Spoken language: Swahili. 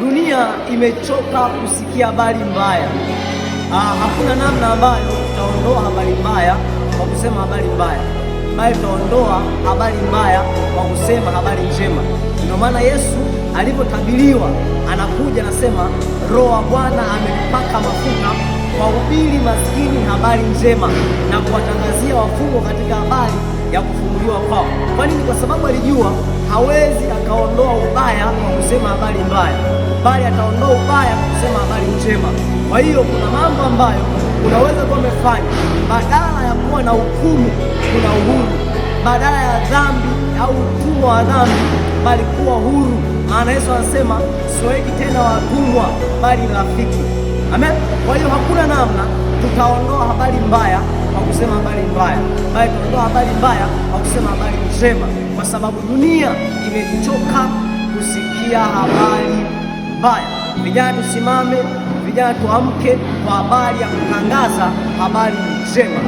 Dunia imechoka kusikia habari mbaya. Hakuna namna ambayo tutaondoa habari mbaya kwa kusema habari mbaya, bali tutaondoa habari mbaya kwa kusema habari njema. Ndio maana Yesu alipotabiriwa anakuja anasema, Roho wa Bwana amenipaka mafuta kuwahubiri maskini habari njema na kuwatangazia wafungwa katika habari ya kufunguliwa kwao. Kwa nini? Kwa sababu alijua hawezi akaondoa ubaya kwa kusema habari mbaya, bali ataondoa ubaya kwa kusema habari njema. Kwa hiyo kuna mambo ambayo unaweza kuwa umefanya, badala ya kuwa na hukumu kuna uhuru, badala ya dhambi au utumwa wa dhambi bali kuwa huru. Maana Yesu anasema siwaiti tena watumwa bali rafiki. Amen. Kwa hiyo hakuna namna tutaondoa habari mbaya kwa kusema habari mbaya, bali tutaondoa habari mbaya kwa kusema habari njema, kwa sababu dunia imechoka kusikia habari mbaya. Vijana tusimame, vijana tuamke kwa habari ya kutangaza habari njema.